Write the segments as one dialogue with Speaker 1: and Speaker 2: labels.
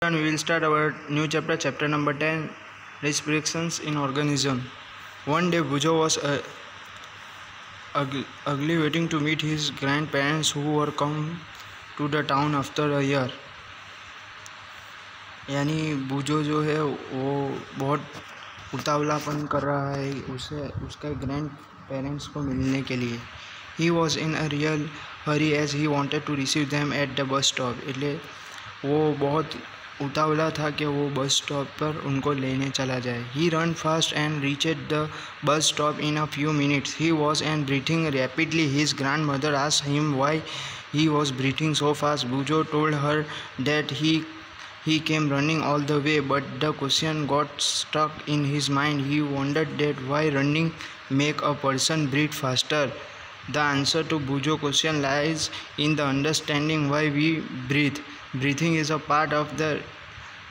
Speaker 1: everyone, we will start our new chapter, chapter number 10, Restrictions in Organism. One day Bujo was ugly waiting to meet his grandparents who were come to the town after a year. यानी बुजो जो है वो बहुत उतावलापन कर रहा है उसके grand parents को मिलने के लिए. He was in a real hurry as he wanted to receive them at the bus stop. એટલે वो बहुत उतावला था कि वो बस स्टॉप पर उनको लेने चला जाए. He ran fast and reached the bus stop in a few minutes. He was breathing rapidly. His grandmother asked him why he was breathing so fast. Bujo told her that he came running all the way, but the question got stuck in his mind. He wondered that why running make a person breathe faster. The answer to Bujo's question lies in the understanding why we breathe. Breathing is a part of the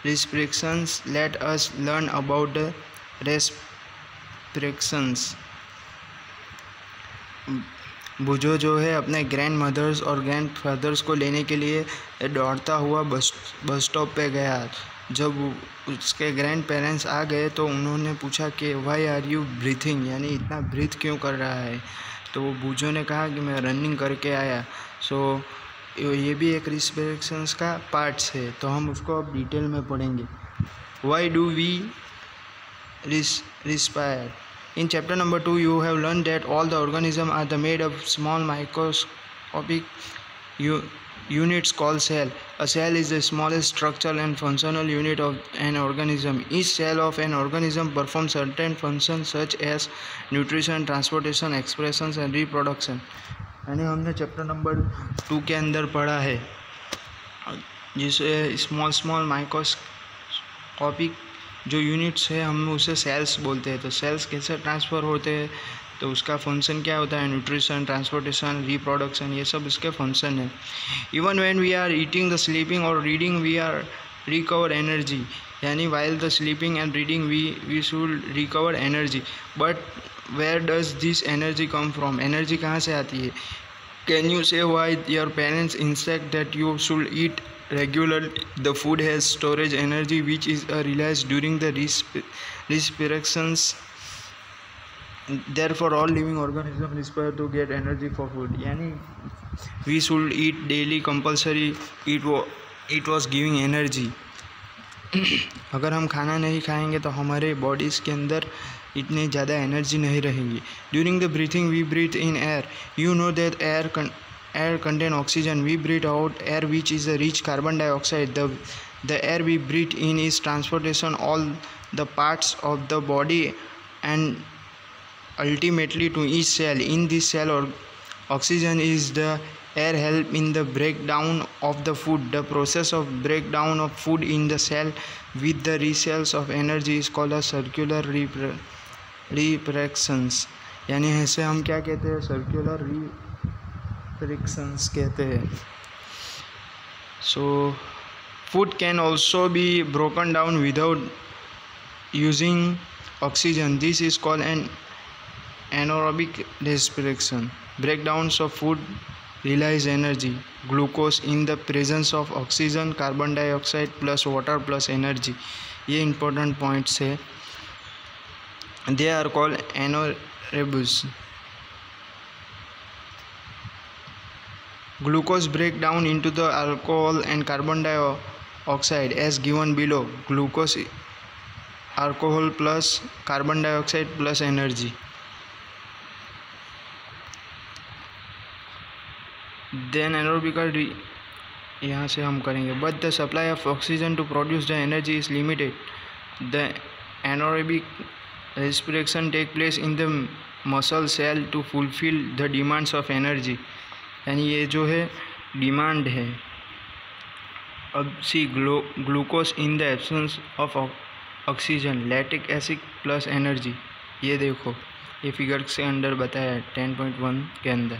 Speaker 1: respirations. Let us learn about the respirations. बुजो जो है अपने grand mother's और grand fathers को लेने के लिए दौड़ता हुआ बस स्टॉप पे गया. जब उसके ग्रैंड पेरेंट्स आ गए तो उन्होंने पूछा कि वाई आर यू ब्रीथिंग, यानी इतना ब्रीथ क्यों कर रहा है. तो बुजो ने कहा कि मैं रनिंग करके आया. सो ये भी एक रिस्पिरेशंस का पार्ट्स है, तो हम उसको अब डिटेल में पढ़ेंगे. Why do we respire. In chapter number 2, you have learned that all the organisms are made of small microscopic units called cell. A cell is the smallest structural and functional unit of an organism. Each cell of an organism performs certain functions such as nutrition, transportation, expression and reproduction. यानी हमने chapter number 2 के अंदर पढ़ा है जिसे small microscopic जो units है हम उसे सेल्स बोलते हैं. तो सेल्स कैसे ट्रांसफ़र होते हैं, तो उसका फंक्शन क्या होता है, न्यूट्रिशन, ट्रांसपोर्टेशन, रिप्रोडक्शन, ये सब उसके फंक्शन है. Even when we are eating the sleeping और reading we are recover energy. यानी while the sleeping and reading we should recover energy. But where does this energy come from. Energy कहाँ से आती है. Can you say why your parents instruct that you should eat regularly. The food has storage energy which is released during the respirations. Therefore all living organisms respire to get energy for food. यानी we should eat daily compulsory. It was giving energy. अगर हम खाना नहीं खाएंगे तो हमारे bodies के अंदर इतनी ज़्यादा एनर्जी नहीं रहेगी. During the breathing we breathe in air. You know that air contain oxygen. We breathe out air which is a rich carbon dioxide. The air we breathe in is transportation all the parts of the body and ultimately to each cell. In this cell or oxygen is the air help in the breakdown of the food. The process of breakdown of food in the cell with the cells of energy is called a circular reproductions. यानी ऐसे हम क्या कहते हैं, circular reactions कहते हैं. So food can also be broken down without using oxygen. This is called an anaerobic respiration. Breakdowns of food release energy, glucose in the presence of oxygen, carbon dioxide plus water plus energy. ये important points है. They are called anaerobic. Glucose break down into the alcohol and carbon dioxide as given below. Glucose, alcohol plus carbon dioxide plus energy. Then anaerobic यहाँ से हम करेंगे. But the supply of oxygen to produce the energy is limited. The anaerobic respiration take place in the muscle cell to fulfill the demands of energy. यानी ये जो है demand है. अब see glucose in the absence of oxygen, lactic acid plus energy. ये देखो ये figure से अंदर बताया है 10.1 के अंदर.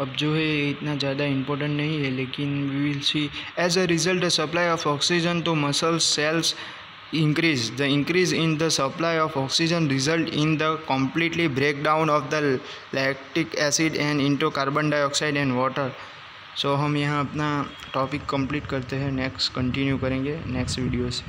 Speaker 1: अब जो है ये इतना ज़्यादा इम्पोर्टेंट नहीं है, लेकिन we will see as a result the supply of oxygen to muscle cells increase. The increase in the supply of oxygen result in the completely breakdown of the lactic acid and into carbon dioxide and water. सो हम यहाँ अपना topic complete करते हैं, next continue करेंगे next video से।